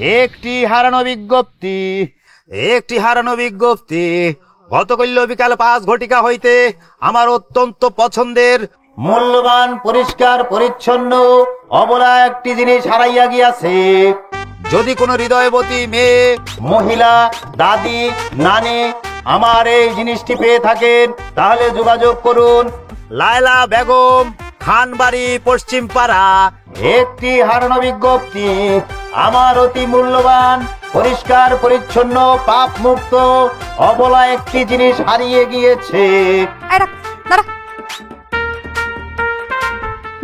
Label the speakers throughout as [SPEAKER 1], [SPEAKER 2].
[SPEAKER 1] একটি হারানো বিজ্ঞপ্তি, একটি হারানো বিজ্ঞপ্তি। গতকাল বিকাল 5 ঘটিকা হইতে আমার অত্যন্ত পছন্দের মূল্যবান পরিষ্কার পরিচ্ছন্ন অবলা একটি জিনিস হারাইয়া গিয়াছে। যদি কোনো হৃদয়বতী মেয়ে, মহিলা, দাদি, নানি আমার এই জিনিসটি পেয়ে থাকেন তাহলে যোগাযোগ করুন। লায়লা বেগম, খানবাড়ি, পশ্চিম পাড়া। একটি হারানো বিজ্ঞপ্তি, আমার অতি মূল্যবান পরিষ্কার পরিচ্ছন্ন পাপ মুক্ত অবলা একটি জিনিস হারিয়ে গিয়েছে।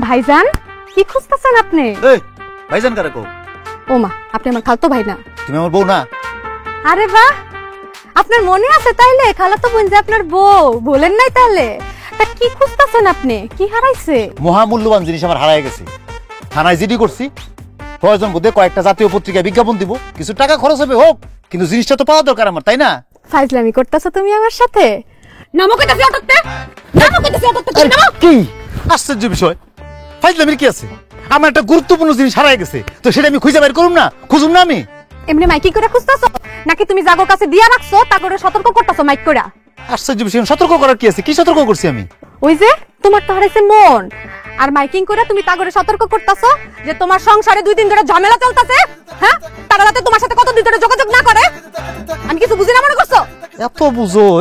[SPEAKER 2] ভাইজান, কি খুঁজতেছেন আপনি?
[SPEAKER 1] ভাইজান কারে কও?
[SPEAKER 2] ওমা, আপনি আমার খালাতো ভাই না?
[SPEAKER 1] তুমি আমার বউ না?
[SPEAKER 2] আরে বাহ, আপনার মনে আছে তাইলে খালাতো বোন যে আপনার বউ, বলেন নাই তাহলে? তা কি খুঁজতেছেন আপনি? কি হারাইছে?
[SPEAKER 1] মহামূল্যবান জিনিস আমার হারায় গেছে। থানায় জিডি করছি, প্রয়োজন বোধে কয়েকটা জাতীয় পত্রিকায় বিজ্ঞাপন দিব, কিছু টাকা খরচ হবে হোক, কিন্তু জিনিসটা তো পাওয়া দরকার আমার, তাই না?
[SPEAKER 2] ফাইজলামি করতেছো তুমি আমার সাথে? নামো কইতাছি অটকতে, নামো কইতাছি অটকতে, তুমি নামো।
[SPEAKER 1] কি আশ্চর্য বিষয়, ফাইজলামির কি আছে? আমার একটা গুরুত্বপূর্ণ জিনিস হারায় গেছে, তো সেটা আমি খুঁজে বের করুম না? খুঁজুম না আমি?
[SPEAKER 2] এমনি মাইকি করে খুঁজতেছো নাকি তুমি জাগোর কাছে দিয়া রাখছো তা করে সতর্ক করতেছো মাইক কইরা?
[SPEAKER 1] আশ্চর্য বিষয়, সতর্ক করার কি আছে? কি সতর্ক করছি আমি?
[SPEAKER 2] ওই যে তোমার তো হারাইছে মন, আর মাইকিং করে তুমি তাগরে সতর্ক করতেছো যে তোমার সংসারে 2 দিন ধরে ঝামেলা চলতেছে। হ্যাঁ, তারা যাতে তোমার সাথে কতদিন ধরে যোগাযোগ না করে। আমি কিছু বুঝি না মনে করছো?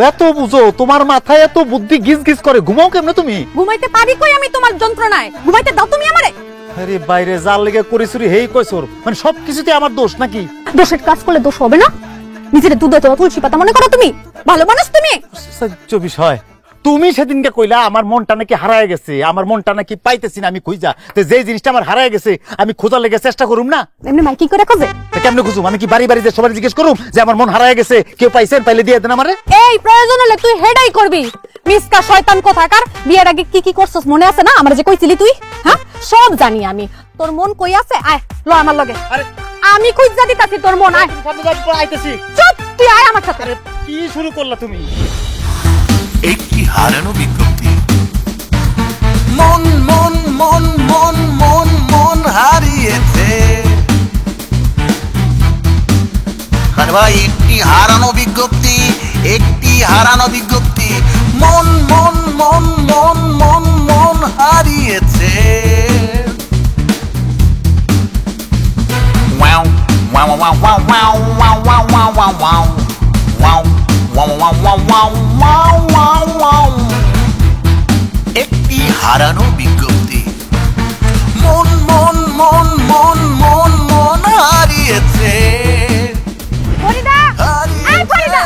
[SPEAKER 1] এত বুঝো, তোমার মাথায় এত বুদ্ধি গিজ গিজ করে। ঘুমাও কেমনে তুমি?
[SPEAKER 2] ঘুমাইতে পারি কই আমি তোমার যন্ত্রণায়? ঘুমাইতে দাও তুমি আমারে।
[SPEAKER 1] আরে বাইরে জাল লেগে করিছুরি হেই কইছর, মানে সবকিছুতে আমার দোষ নাকি?
[SPEAKER 2] দোষের কাজ করলে দোষ হবে না? নিজের দুধে তো তুলসী পাতা মনে করো তুমি? ভালো মানুষ তুমি?
[SPEAKER 1] আশ্চর্য বিষয়, তুমি সেদিনকে কইলা আমার মনটা নাকি হারায় গেছে, আমার মনটা নাকি পাইতেছি না আমি খুঁজা। তো যে জিনিসটা আমার হারায় গেছে আমি খোঁজার লেগে চেষ্টা করুম না?
[SPEAKER 2] এমনি মাইকিং করে খোঁজে?
[SPEAKER 1] কেমনে খুঁজুম? আমি কি বাড়ি বাড়ি যে সবাই জিজ্ঞেস করুম যে আমার মন হারায় গেছে, কেউ পাইছেন? পাইলে দিয়ে দেন আমারে।
[SPEAKER 2] এই প্রয়োজন হলে তুই হেডাই করবি। মিসকা শয়তান কোথাকার, বিয়ের আগে কি কি করছস মনে আছে না? আমার যে কইছিলি তুই, হ্যাঁ সব জানি আমি। তোর মন কই আছে? আয় ল আমার লগে, আমি খুঁজা দিতাছি তোর মন। আয়
[SPEAKER 1] আইতেছি।
[SPEAKER 2] চুপ, তুই আয় আমার সাথে।
[SPEAKER 1] কি শুরু করলা তুমি?
[SPEAKER 3] একটি হারানো বিজ্ঞপ্তি। মন মন মন মন মন মন হারিয়েছে। আরে ভাই, একটি হারানো বিজ্ঞপ্তি, একটি হারানো বিজ্ঞপ্তি। মন মন মন মন মন মন হারিয়েছে। Wow wow wow wow wow wow wow wow wow wow wow wow wow wow wow wow. একটি হারানো বিজ্ঞপ্তি। মন মন মন মন মন মন হারিয়েছে।
[SPEAKER 2] ফরিদা, আয় ফরিদা,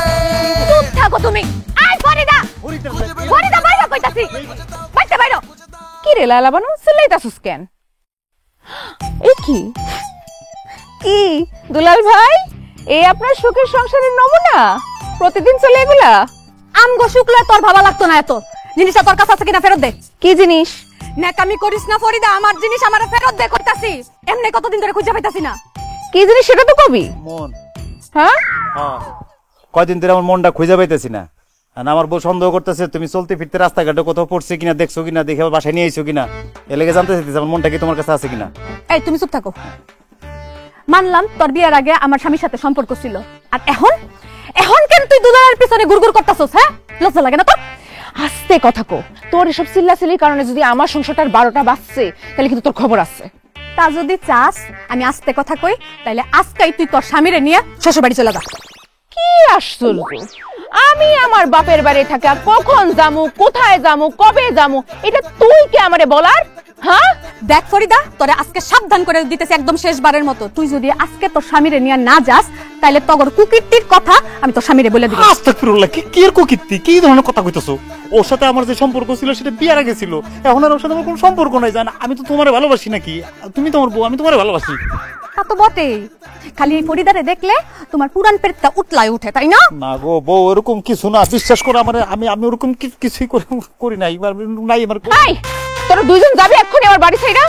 [SPEAKER 2] চুপ থাকো তুমি। আয় ফরিদা, ফরিদা বাইরে কইতাছি, বাইরে বাইরে।
[SPEAKER 4] কি রে লালা বানু, চিল্লাইতাছস কেন? এই কি কি দুলাল ভাই, এই আপনার সুখের সংসারের নমুনা? প্রতিদিন চলে এগুলা?
[SPEAKER 2] আমগো শুকলে তোর ভাবা লাগতো না এত। জিনিসটা তোর কাছে আছে কিনা ফেরত দে।
[SPEAKER 4] কি জিনিস?
[SPEAKER 2] নেকামি করিস না ফরিদা, আমার জিনিস আমারে ফেরত দে কইতাছি। এমনি কতদিন ধরে খুঁজে পাইতাছি না।
[SPEAKER 4] কি জিনিস সেটা তো কবি।
[SPEAKER 1] মন।
[SPEAKER 4] হ্যাঁ,
[SPEAKER 1] কয়দিন ধরে আমার মনটা খুঁজে পাইতেছি না। আমার বউ সন্দেহ করতেছে তুমি চলতে ফিরতে রাস্তাঘাটে কোথাও পড়ছে কিনা, দেখছো কিনা, দেখে বাসায় নিয়ে আইছো কিনা। এলাকে জানতে চাইতেছে আমার মনটা কি তোমার কাছে আছে কিনা।
[SPEAKER 2] এই তুমি চুপ থাকো। মানলাম তোর বিয়ের আগে আমার স্বামীর সাথে সম্পর্ক ছিল, আর এখন এখন কেন তুই দুলালের পিছনে গুড়গুড় করতেছস? হ্যাঁ, লজ্জা লাগে না তোর?
[SPEAKER 4] আস্তে কথা কো। তোর এসব চিল্লাচিল্লির কারণে যদি আমার সংসারটার 12টা বাজছে তাহলে কিন্তু তোর খবর আছে।
[SPEAKER 2] তা যদি চাস আমি আস্তে কথা কই, তাইলে আজকেই তুই তোর স্বামীরে নিয়ে শ্বশুর বাড়ি চলে যা।
[SPEAKER 4] কি আশ্চর্য, আমি আমার বাপের বাড়ি থাকা কখন যামু, কোথায় যামু, কবে যামু, এটা তুই কে আমারে বলার? হ্যাঁ
[SPEAKER 2] দেখ ফরিদা, তোরে আজকে সাবধান করে দিতেছি একদম শেষবারের মতো। তুই যদি আজকে তোর স্বামীরে নিয়ে না যাস তাইলে তগর কুকীর্তির কথা আমি তোর স্বামীরে বলে দিব।
[SPEAKER 1] আস্তাগফিরুল্লাহ, কি এর কুকীর্তি? কি ধরনের কথা কইতেছো? ওর সাথে আমার যে সম্পর্ক ছিল সেটা বিয়ের আগে ছিল, এখন আর ওর সাথে আমার কোনো সম্পর্ক নাই। জানা আমি তো তোমারে ভালোবাসি নাকি? তুমি তোমার বউ, আমি তোমারে ভালোবাসি।
[SPEAKER 2] তা তো বটেই, খালি এই ফরিদারে দেখলে তোমার পুরান পেটটা উতলায় উঠে, তাই না?
[SPEAKER 1] না গো বউ, এরকম কিছু না, বিশ্বাস করো আমার। আমি ওরকম কিছুই করি নাই আমার।
[SPEAKER 4] এই তোরা দুইজন যাবি এক্ষুনি আমার বাড়ি ছাইরা?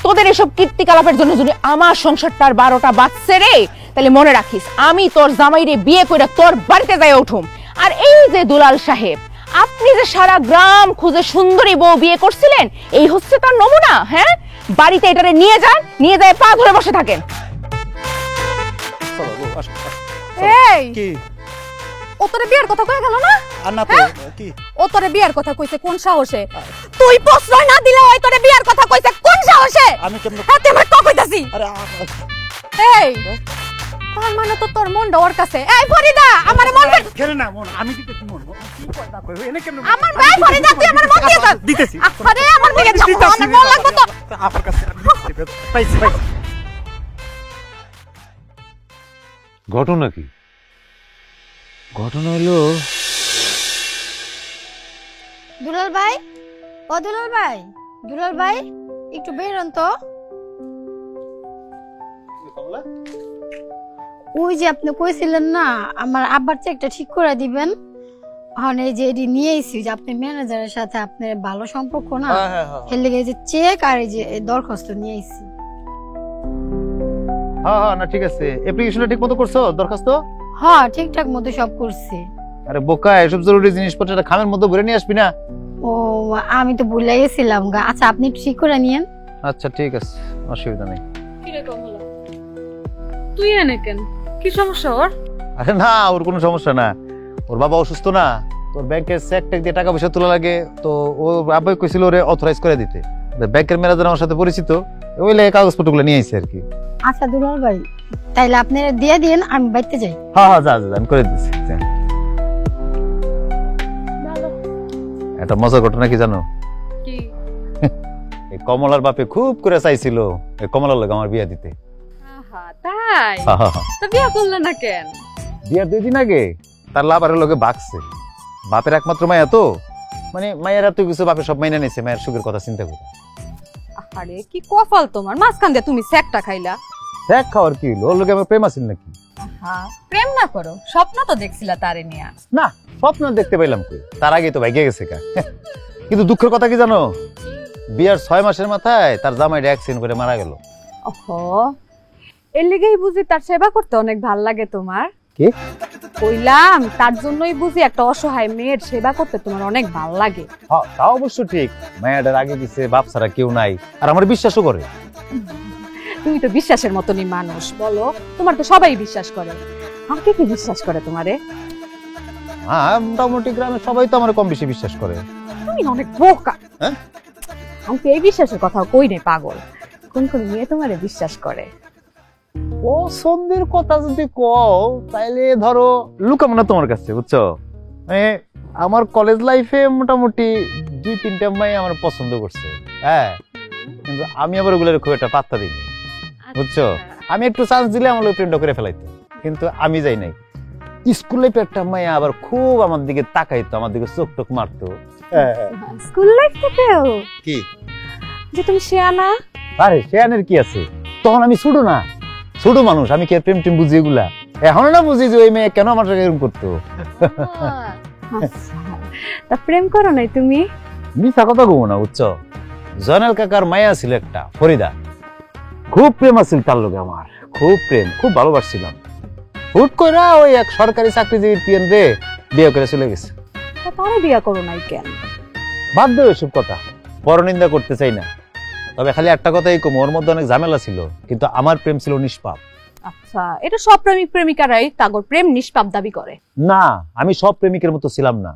[SPEAKER 4] তোদের এসব কীর্তিকলাপের জন্য যদি আমার সংসারটার 12টা বাজছে রে, তাহলে মনে রাখিস আমি তোর জামাইরে বিয়ে কইরা তোর বাড়িতে যাই উঠুম। আর এই যে দুলাল সাহেব, আপনি যে সারা গ্রাম খুঁজে সুন্দরী বউ বিয়ে করছিলেন, এই হচ্ছে তার নমুনা। হ্যাঁ, বাড়িতে এটারে নিয়ে যান, নিয়ে যায় পা ধরে বসে থাকেন।
[SPEAKER 2] এই
[SPEAKER 1] কি
[SPEAKER 2] ও তোরে বিয়ের কথা কয়ে গেল না
[SPEAKER 1] আর না তো কি
[SPEAKER 2] ও তোরে বিয়ের কথা কইছে কোন সাহসে তুই প্রশ্রয় না দিলে ওই তোরে বিয়ের কথা কইছে কোন সাহসে
[SPEAKER 1] আমি কেমনে
[SPEAKER 2] হাতে আমার তো কইতাছি
[SPEAKER 1] আরে
[SPEAKER 2] এই তার মানে তো তোর মনটা ওর কাছে এই ফরিদা আমার মন
[SPEAKER 1] কেন না মন আমি দিতেছি মন কি কথা কই এনে কেমনে
[SPEAKER 2] আমার ভাই ফরিদা তুই আমার মন দিয়ে দাও
[SPEAKER 1] দিতেছি
[SPEAKER 2] আরে আমার দিকে চাপ আমার মন লাগবে তো
[SPEAKER 1] আপনার কাছে আমি দিতেছি পাইছি
[SPEAKER 5] ঘটনা কি? ঘটনা হলো
[SPEAKER 6] দুলাল ভাই ও দুলাল ভাই দুলাল ভাই একটু বেরোন তো ওই যে আপনি কইছিলেন না আমার আব্বার চেকটা ঠিক করে দিবেন এখন এই যে এটি নিয়ে এসেছি যে আপনি ম্যানেজারের সাথে আপনার ভালো সম্পর্ক না এর লেগে এই যে চেক আর এই যে দরখাস্ত নিয়ে এসেছি
[SPEAKER 1] হ্যাঁ না ঠিক আছে অ্যাপ্লিকেশনটা ঠিক মতো করছো দরখাস্ত
[SPEAKER 6] হ্যাঁ ঠিকঠাক মতো সব করছি
[SPEAKER 1] আরে বোকা এসব জরুরি জিনিসপত্রটা খামের মধ্যে ভরে নিয়ে আসবি না
[SPEAKER 6] ও আমি তো ভুলে গেছিলাম গা আচ্ছা আপনি একটু ঠিক করে নিয়েন
[SPEAKER 1] আচ্ছা ঠিক আছে অসুবিধা নেই
[SPEAKER 2] তুই এনে কেন কি সমস্যা ওর
[SPEAKER 1] আরে না ওর কোনো সমস্যা না ওর বাবা অসুস্থ না তোর ব্যাংকের চেক টেক দিয়ে টাকা পয়সা তোলা লাগে তো ও আব্বাই কইছিল ওরে অথরাইজ করে দিতে ব্যাংকের ম্যানেজার আমার সাথে পরিচিত ওই লেগে কাগজপত্রগুলো নিয়ে আইছে আর কি
[SPEAKER 6] আচ্ছা দুলাল ভাই তাইলে আপনি দিয়ে দিন আমি বাইতে যাই
[SPEAKER 1] হ্যাঁ যা আমি করে দিচ্ছি একটা মজার ঘটনা কি জানো
[SPEAKER 2] কি
[SPEAKER 1] এই কমলার বাপে খুব করে চাইছিল এই কমলার লাগে আমার বিয়া দিতে
[SPEAKER 2] তাই তো বিয়ে করলে না কেন
[SPEAKER 1] বিয়ার 2 দিন আগে তার লাভারের লগে বাকছে বাপের একমাত্র মায়া তো মানে মায়ের এত কিছু বাপে সব মাইনা নিছে মায়ের সুখের কথা চিন্তা করে
[SPEAKER 2] আরে কি কপাল তোমার মাঝখান দিয়ে তুমি সেকটা খাইলা
[SPEAKER 1] দেখ খাওয়ার কি হলো ওর লগে আমার প্রেম আছিল নাকি
[SPEAKER 2] হ্যাঁ প্রেম না করো স্বপ্ন তো দেখছিলা তারে নিয়া
[SPEAKER 1] না স্বপ্ন দেখতে পাইলাম কই তার আগে তো ভাইগে গেছে কা কিন্তু দুঃখের কথা কি জানো বিয়ার 6 মাসের মাথায় তার জামাইটা অ্যাক্সিডেন্ট করে মারা গেল
[SPEAKER 2] ওহো এর লেগেই বুঝি তার সেবা করতে অনেক ভাল লাগে তোমার
[SPEAKER 1] কি
[SPEAKER 2] কইলাম তার জন্যই বুঝি একটা অসহায় মেয়ের সেবা করতে তোমার অনেক ভাল লাগে
[SPEAKER 1] হ্যাঁ তা অবশ্য ঠিক মায়াটার আগে দিছে বাপ ছাড়া কেউ নাই আর আমার বিশ্বাসও করে
[SPEAKER 2] তুমি তো বিশ্বাসের মতনই মানুষ বলো তোমার তো সবাই বিশ্বাস করে আমাকে কি বিশ্বাস করে তোমারে
[SPEAKER 1] হ্যাঁ মোটামুটি গ্রামে সবাই তো আমার কম বেশি বিশ্বাস করে
[SPEAKER 2] তুমি অনেক বোকা
[SPEAKER 1] হ্যাঁ
[SPEAKER 2] আমাকে এই বিশ্বাসের কথা কই নেই পাগল কোন কোন মেয়ে তোমারে বিশ্বাস করে
[SPEAKER 1] পছন্দের কথা যদি কও তাইলে ধরো লুকাবো না তোমার কাছে বুঝছো মানে আমার কলেজ লাইফে মোটামুটি 2-3টা মেয়ে আমার পছন্দ করছে হ্যাঁ কিন্তু আমি আবার ওগুলোর খুব একটা পাত্তা দিইনি বুঝছো আমি একটু চান্স দিলে আমার ওই প্রেমটা করে ফেলাইতো কিন্তু আমি যাই নাই স্কুল লাইফে একটা মেয়ে আবার খুব আমার দিকে তাকাইতো আমার দিকে চোখ টোক মারতো
[SPEAKER 2] স্কুল লাইফ থেকেও
[SPEAKER 1] কি
[SPEAKER 2] যে তুমি শিয়ানা
[SPEAKER 1] আরে শেয়ানের কি আছে তখন আমি ছোট না ছোট মানুষ আমি কি প্রেম টেম বুঝি এগুলা এখনো না বুঝি যে ওই মেয়ে কেন আমার সাথে এরকম করতো
[SPEAKER 2] তা প্রেম করো নাই তুমি
[SPEAKER 1] মিথ্যা কথা কব না বুঝছো জয়নাল কাকার মায়া ছিল একটা ফরিদা খুব প্রেম আছিল তার লগে আমার খুব প্রেম খুব ভালোবাসছিলাম হুট করে ওই এক সরকারি চাকরিজীবীর পিএন রে বিয়ে করে চলে গেছে
[SPEAKER 2] তা তারে বিয়া করো নাই কেন
[SPEAKER 1] বাদ দাও এসব কথা পরনিন্দা করতে চাই না তবে খালি একটা কথাই কম ওর মধ্যে অনেক ঝামেলা ছিল কিন্তু আমার প্রেম ছিল নিষ্পাপ
[SPEAKER 2] আচ্ছা এটা সব প্রেমিক প্রেমিকারাই তাগর প্রেম নিষ্পাপ দাবি করে
[SPEAKER 1] না আমি সব প্রেমিকের মতো ছিলাম না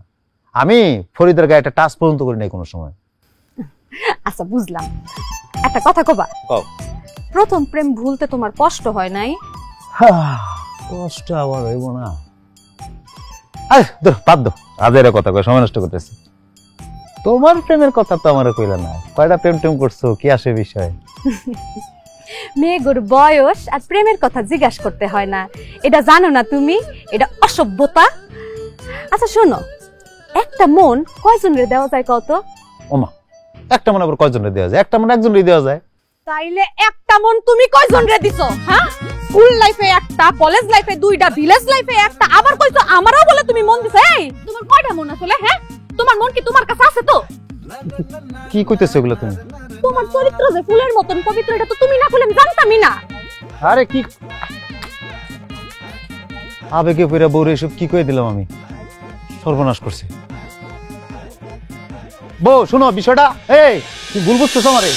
[SPEAKER 1] আমি ফরিদার গায়ে একটা টাচ পর্যন্ত করি নাই কোনো সময়
[SPEAKER 2] আচ্ছা বুঝলাম একটা কথা কবা
[SPEAKER 1] কও।
[SPEAKER 2] প্রথম প্রেম ভুলতে তোমার কষ্ট হয় নাই
[SPEAKER 1] কষ্ট আবার হইব না আরে ধর বাদ দাও আজের কথা কয় সময় নষ্ট করতেছি তোমার প্রেমের কথা তো আমার কইলা না কয়টা প্রেম টেম করছো কি আসে বিষয়
[SPEAKER 2] মেয়েগুর বয়স আর প্রেমের কথা জিজ্ঞাসা করতে হয় না এটা জানো না তুমি এটা অসভ্যতা আচ্ছা শোনো একটা মন কয়জনের দেওয়া যায় কত
[SPEAKER 1] ওমা একটা মন আবার কয়জনের দেওয়া যায় একটা মন একজনের দেওয়া যায়
[SPEAKER 2] তাইলে একটা মন তুমি কয়জনরে দিছো হ্যাঁ স্কুল লাইফে একটা কলেজ লাইফে দুইটা ভিলেজ লাইফে একটা আবার কইছো আমারও বলে তুমি মন দিছো এই তোমার কয়টা মন আসলে হ্যাঁ তোমার মন কি তোমার কাছে আছে তো
[SPEAKER 1] কি কইতেছো এগুলো তুমি
[SPEAKER 2] তোমার চরিত্র যে ফুলের মতন পবিত্র এটা তো তুমি না বলে আমি জানতামই না
[SPEAKER 1] আরে কি আবেগে পুরা বউরে এসব কি কই দিলাম আমি সর্বনাশ করছি বউ শুনো বিষয়টা এই তুই ভুল বুঝতেছ আমারে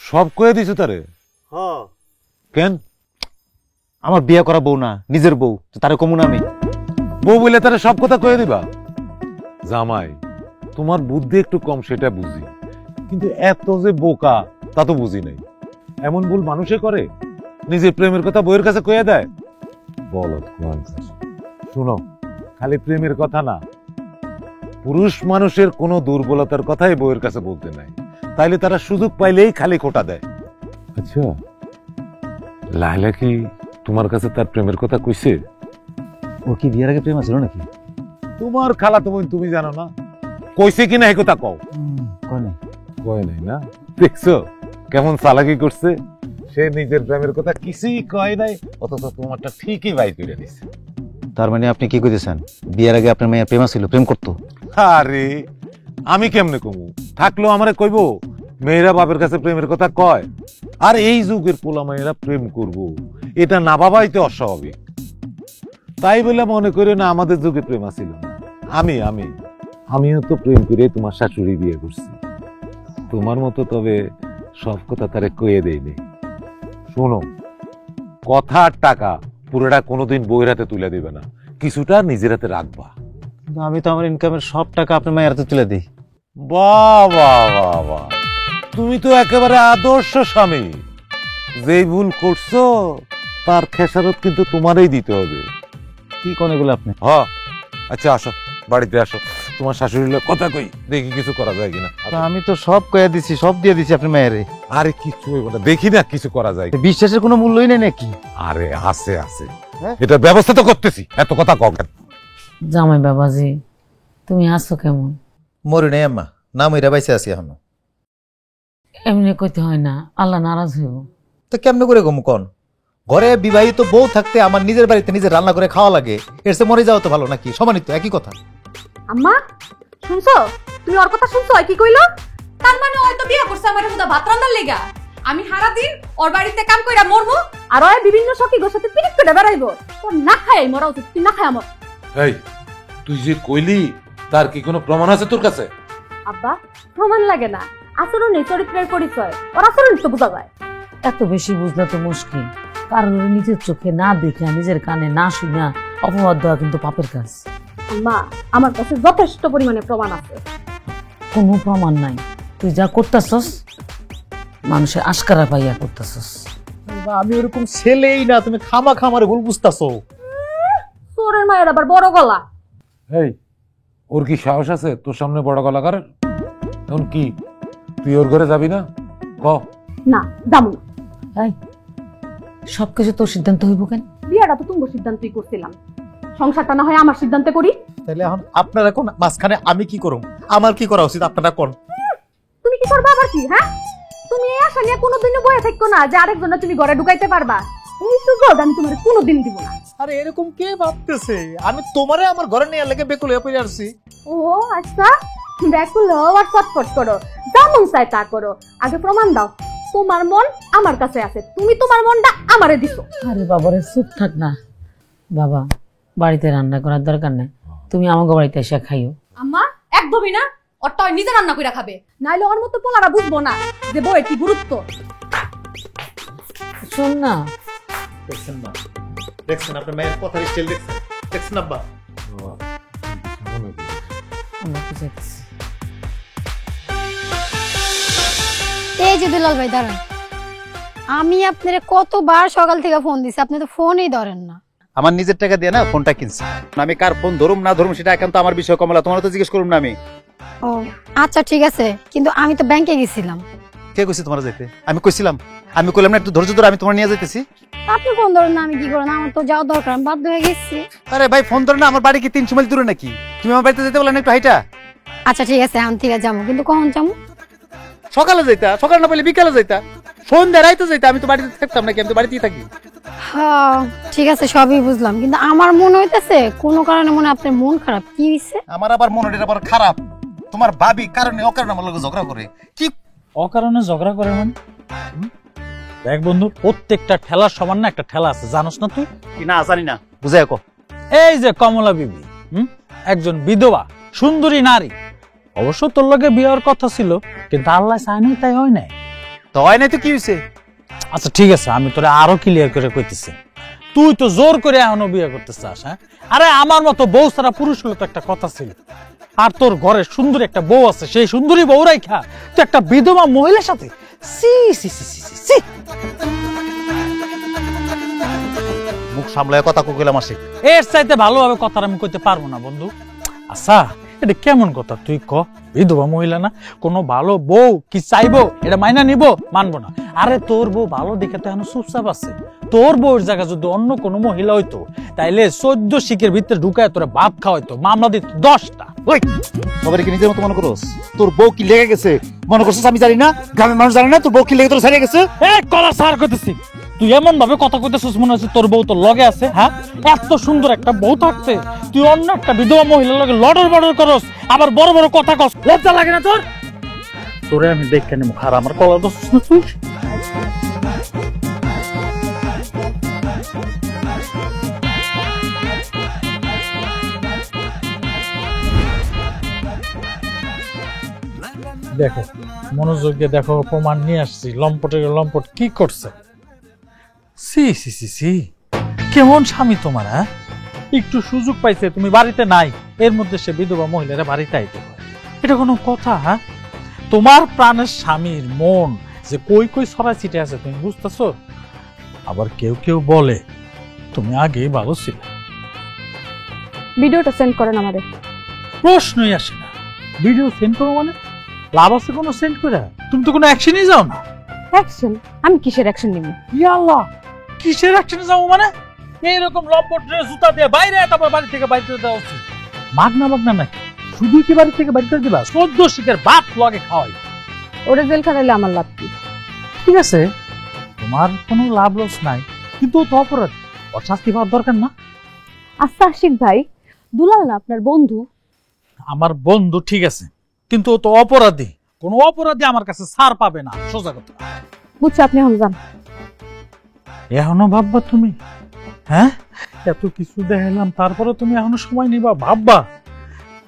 [SPEAKER 5] সব কয়ে দিছো তারে কেন আমার বিয়ে করা বউ না, নিজের বউ, তো তারে কমু না আমি?
[SPEAKER 7] বউ বলে তারা সব কথা কয়ে দিবা? জামাই, তোমার বুদ্ধি একটু কম সেটা বুঝি, কিন্তু এত যে বোকা তা তো বুঝি নাই। এমন ভুল মানুষে করে, নিজের প্রেমের কথা বউয়ের কাছে কয়ে দেয়। বলদ কোয়ান্টাস। শুনো, খালি প্রেমের কথা না, পুরুষ মানুষের কোনো দুর্বলতার কথাই বউয়ের কাছে বলতে নাই, তাইলে তারা সুযোগ পাইলেই খালি খোটা দেয়। আচ্ছা, লায়লা কি তোমার কাছে তার প্রেমের কথা কইছে?
[SPEAKER 5] ও কি বিয়ের আগে প্রেম ছিল নাকি?
[SPEAKER 7] তোমার খালা তুমি জানো না, কইছে কিনা এই কথা কও।
[SPEAKER 5] কয় নাই।
[SPEAKER 7] কয় নাই না? দেখছো কেমন চালাকি করছে, সে নিজের প্রেমের কথা কিছুই কয় নাই, অথচ তোমারটা ঠিকই বাই করে দিছে।
[SPEAKER 5] তার মানে আপনি কি কইতেছেন, বিয়ের আগে আপনার মেয়ের প্রেম ছিল, প্রেম করতো?
[SPEAKER 7] আরে আমি কেমনে কমু, থাকলো আমারে কইব? মেয়েরা বাপের কাছে প্রেমের কথা কয়, আর এই যুগের পোলা মেয়েরা প্রেম করব, এটা না বাবাই তো অস্বাভাবিক। তাই বলে মনে করি না আমাদের যুগে প্রেম ছিল না। আমিও তো প্রেম করে তোমার শাশুড়ি বিয়ে করছি, তোমার মতো তবে সব কথা তারে কয়ে দেয়নি। শোনো, কথা আর টাকা পুরোটা কোনোদিন বউয়ের হাতে তুলে দিবে না, কিছুটা নিজের হাতে রাখবা।
[SPEAKER 5] কিন্তু আমি তো আমার ইনকামের সব টাকা আপনার মায়ের হাতে তুলে দিই।
[SPEAKER 7] বাহ বাহ বাহ বাহ, তুমি তো একেবারে আদর্শ স্বামী। যেই ভুল করছো তার খেসারত কিন্তু তোমারই দিতে হবে।
[SPEAKER 5] কি কোন এগুলো আপনি?
[SPEAKER 7] হ্যাঁ, আচ্ছা আসো, বাড়িতে আসো, তোমার শাশুড়ির কথা কই, দেখি কিছু করা যায় কিনা।
[SPEAKER 5] আমি তো সব কয়ে দিছি, সব দিয়ে দিছি আপনার মায়ের।
[SPEAKER 7] আরে কিছু হইব না, দেখি না কিছু করা যায়।
[SPEAKER 5] বিশ্বাসের কোনো মূল্যই নেই নাকি?
[SPEAKER 7] আরে আছে, এটা ব্যবস্থা তো করতেছি, এত কথা কও কেন?
[SPEAKER 8] জামাই বাবাজি, তুমি আছো কেমন?
[SPEAKER 1] মরি নাই আম্মা, না মইরা বাইসে আছি এখন।
[SPEAKER 8] এমনি কইতে হয় না, আল্লাহ নারাজ হইব।
[SPEAKER 1] তো কেমনে করে গমু কোন? ঘরে বিবাহিত বউ থাকতে আমার নিজের বাড়িতে নিজে রান্না করে খাওয়া লাগে, এর চেয়ে মরে যাওয়া তো ভালো নাকি? সমানিত একই কথা।
[SPEAKER 2] আম্মা শুনছো? তুমি ওর কথা শুনছো? কি কইলো? তার মানে হয়তো বিয়ে করছে আমার হুদা ভাত রান্নার লেগা। আমি সারা দিন ওর বাড়িতে কাম কইরা মরমু, আর ওই বিভিন্ন সখী গোর সাথে পিরিক করে বেড়াইবো। তোর না খাই মরা উচিত, তুই না খাই আমার।
[SPEAKER 7] এই তুই যে কইলি, তার কি কোনো প্রমাণ আছে তোর কাছে?
[SPEAKER 2] আব্বা, প্রমাণ লাগে না, আচরণে চরিত্রের পরিচয়, ওর আচরণ তো বোঝা যায়।
[SPEAKER 8] এত বেশি বুঝলে তো মুশকিল, কারণ নিজের চোখে না দেখে, নিজের কানে না শুনা অপবাদ দেওয়া কিন্তু পাপের কাজ।
[SPEAKER 2] আম্মা, আমার কাছে যথেষ্ট পরিমাণে প্রমাণ আছে।
[SPEAKER 8] কোনো প্রমাণ নাই, তুই যা করতেছস মানুষের আশকারা পাইয়া করতেছস।
[SPEAKER 1] আমি ওরকম ছেলেই না, তুমি খামা খামারে ভুল বুঝতাছো।
[SPEAKER 2] চোরের মায়ের আবার বড় গলা।
[SPEAKER 7] এই ওর কি সাহস আছে তোর সামনে বড় গলা করার? এখন কি তুই ওর ঘরে যাবি না? ক
[SPEAKER 2] না, যাবো না।
[SPEAKER 8] এই সবকিছু তোর সিদ্ধান্ত হইব কেন?
[SPEAKER 2] বিয়েটা তো তুমি সিদ্ধান্তই করছিলাম, সংসারটা না হয় আমার সিদ্ধান্তে করি।
[SPEAKER 1] তাহলে এখন আপনারা কোন মাঝখানে আমি কি করুম? আমার কি করা উচিত আপনারা কোন?
[SPEAKER 2] তুমি কি করবা আবার কি? হ্যাঁ, তুমি এই আশা নিয়ে কোনোদিনও বয়ে থাকো না যে আরেকজনে তুমি ঘরে ঢুকাইতে পারবা। এই সুযোগ আমি তোমার কোনোদিন দিব না।
[SPEAKER 1] আরে এরকম কে ভাবতেছে? আমি তোমারে আমার ঘরে নিয়ে লেগে বেকুল হয়ে পড়ে আসছি।
[SPEAKER 2] ও আচ্ছা, ব্যাকুল হও আর চটপট করো, যা মন চায় তা করো। আগে প্রমাণ দাও তোমার মন আমার কাছে আছে, তুমি তোমার মনটা আমারে দিছো।
[SPEAKER 8] আরে বাবারে চুপ থাক না বাবা, বাড়িতে রান্না করার দরকার নেই, তুমি আমাকে বাড়িতে এসে খাইও।
[SPEAKER 2] আম্মা, একদমই না, ওরটা ওই নিজে রান্না করে খাবে, নাইলে ওর মতো পোলারা বুঝবো না যে বউয়ের কি গুরুত্ব।
[SPEAKER 8] শোন না,
[SPEAKER 1] দেখছেন না, দেখছেন আপনার মায়ের কথার স্টাইল দেখছেন, দেখছেন আব্বা?
[SPEAKER 8] আমরা কি চাইতেছি?
[SPEAKER 6] এই যে দুলাল ভাই দাঁড়ান, আমি আপনার কতবার সকাল থেকে ফোন দিছি, আপনি তো ফোনই ধরেন না।
[SPEAKER 1] আমার নিজের টাকা দিয়ে না ফোনটা কিনছি, আমি কার ফোন ধরুম না ধরুম সেটা একান্ত আমার বিষয়। কমলা, তোমার তো জিজ্ঞেস করুম না আমি।
[SPEAKER 6] ও আচ্ছা ঠিক আছে, কিন্তু আমি তো ব্যাংকে গেছিলাম।
[SPEAKER 1] কে কইছি তোমার যেতে? আমি কইছিলাম? আমি কইলাম না একটু ধৈর্য ধরে আমি তোমার নিয়ে যাইতেছি?
[SPEAKER 6] আপনি ফোন ধরেন না, আমি কি করবো? আমার তো যাওয়া দরকার, আমি বাধ্য হয়ে গেছি।
[SPEAKER 1] আরে ভাই ফোন ধরে না, আমার বাড়ি কি 300 মাইল দূরে নাকি? তুমি আমার বাড়িতে যেতে বললে না একটু হাইটা?
[SPEAKER 6] আচ্ছা ঠিক আছে, আমি ঠিক আছে যাবো, কিন্তু কখন যাবো?
[SPEAKER 1] সকালে যাইতা, সকালে না বলে বিকালে যাইতা, সন্ধ্যা রাইতে যাইতা। আমি তো বাড়িতে থাকতাম নাকি? আমি তো বাড়িতেই থাকি।
[SPEAKER 6] হ্যাঁ ঠিক আছে, সবই বুঝলাম, কিন্তু আমার মনে হইতেছে কোনো কারণে মনে হয় আপনার মন খারাপ। কি হইছে?
[SPEAKER 1] আমার আবার মনটা আবার খারাপ। তোমার ভাবি কারণে অকারণে আমার লগে ঝগড়া করে। কি
[SPEAKER 9] অকারণে ঝগড়া করে? মানে দেখ বন্ধু, প্রত্যেকটা ঠেলার সমান না একটা ঠেলা আছে, জানোস না তুই?
[SPEAKER 1] কি না জানি না, বুঝাই কো।
[SPEAKER 9] এই যে কমলা বিবি, একজন বিধবা সুন্দরী নারী, অবশ্য তোর লগে বিয়ের কথা ছিল, কিন্তু আল্লাহ চায় নাই, তাই হয় নাই।
[SPEAKER 1] তো হয় নাই তো কি হইছে?
[SPEAKER 9] আচ্ছা ঠিক আছে, আমি তোরে আরো ক্লিয়ার করে কইতেছি। তুই তো জোর করে এখনো বিয়ে করতে চাস, হ্যাঁ? আরে আমার মতো বউ ছাড়া পুরুষ হলে তো একটা কথা ছিল। আর তোর ঘরে সুন্দরী একটা বউ আছে, সেই সুন্দরী বউ রাইখা তুই একটা বিধবা মহিলার সাথে সি সি সি সি সি সি।
[SPEAKER 1] মুখ সামলায় কথা কইলাম আসে।
[SPEAKER 9] এর চাইতে ভালোভাবে কথা আমি কইতে পারবো না বন্ধু। আচ্ছা, এটা কেমন কথা তুই ক? বিধবা মহিলা না, কোনো ভালো বউ কি চাইবো এটা মাইনা নিব? মানবো না। আরে তোর বউ ভালো দেখে তো এখন চুপচাপ আছে। তোর বউর জায়গা যদি অন্য কোনো মহিলা হইতো তাইলে 14 শিকের ভিতরে ঢুকায় তোরা ভাত খাওয়াইতো, মামলা দিত 10টা।
[SPEAKER 1] ওই সবাই কি নিজের মতো মনে করস? তোর বউ কি লেগে গেছে মনে করছিস আমি জানি না? গ্রামের মানুষ জানে না তোর বউ কি লেগে তোর ছাড়িয়ে গেছে?
[SPEAKER 9] এই কলা সার কইতেছি, তুই এমন ভাবে কথা কইতেছিস মনে হচ্ছে তোর বউ তোর লগে আছে। হ্যাঁ, এত সুন্দর একটা বউ থাকতে তুই অন্য একটা বিধবা মহিলার লগে লড়র বড়র করস, আবার বড় বড় কথা কস। লজ্জা লাগে না তোর? তোরে আমি দেখে নিব, খার আমার কলা দছিস না তুই? দেখো মনোযোগ দিয়ে দেখো, প্রমাণ নিয়ে আসছি। লম্পটের লম্পট কি করছে? সি সি সি সি, কেমন স্বামী তোমার? হ্যাঁ, একটু সুযোগ পাইছে, তুমি বাড়িতে নাই, এর মধ্যে সে বিধবা মহিলারা বাড়িতে আইতে হয়। এটা কোনো কথা? হ্যাঁ, তোমার প্রাণের স্বামীর মন যে কই কই ছড়াই ছিটে আছে তুমি বুঝতেছো? আবার কেউ কেউ বলে তুমি আগেই ভালো ছিলে।
[SPEAKER 2] ভিডিওটা সেন্ড করেন আমাদের।
[SPEAKER 9] প্রশ্নই আসে না। ভিডিও সেন্ড করো মানে লাভ আছে কোনো সেন্ড করে? তুমি তো কোনো অ্যাকশনই যাও না।
[SPEAKER 2] অ্যাকশন? আমি কিসের অ্যাকশন নিব?
[SPEAKER 9] ইয়া আল্লাহ, কিসের অ্যাকশনে যাবো মানে? এইরকম লম্পট ড্রেস জুতা দিয়ে বাইরে, তারপর বাড়ি থেকে বাইরে দেওয়া উচিত। মাগনা মাগনা নাকি? শুধু কি বাড়ি থেকে বাইরে দিবা? 14 শিকের ভাত লগে খাওয়াই।
[SPEAKER 2] ওরে জেল খাটাইলে আমার লাভ কি?
[SPEAKER 9] ঠিক আছে, তোমার কোনো লাভ লস নাই, কিন্তু ও তো অপরাধ, ওর শাস্তি পাওয়ার দরকার না?
[SPEAKER 2] আচ্ছা আশিক ভাই, দুলাল না আপনার বন্ধু?
[SPEAKER 9] আমার বন্ধু ঠিক আছে, কিন্তু ও তো অপরাধী। কোনো অপরাধী আমার কাছে ছাড় পাবে না, সোজা কথা।
[SPEAKER 2] বুঝছো, আপনি এখন যান।
[SPEAKER 9] এখনো ভাববা তুমি? হ্যাঁ, এত কিছু দেখালাম তারপরে তুমি এখনো সময় নিবা ভাববা?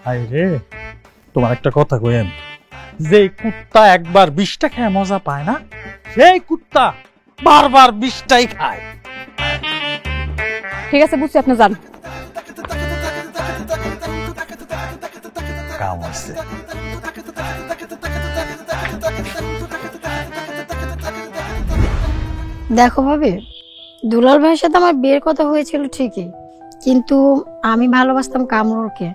[SPEAKER 9] হাই রে, তোমার একটা কথা কইেন, যে কুত্তা একবার 20টা খায় মজা পায় না, সেই কুত্তা বারবার 20টাই খায়।
[SPEAKER 2] ঠিক আছে, বুঝছি, আপনি যান।
[SPEAKER 9] কাম হইছে।
[SPEAKER 6] দেখো ভাবি, দুলাল ভাইয়ের সাথে আমার বিয়ের কথা হয়েছিল ঠিকই, কিন্তু আমি ভালোবাসতাম কামরুলকে,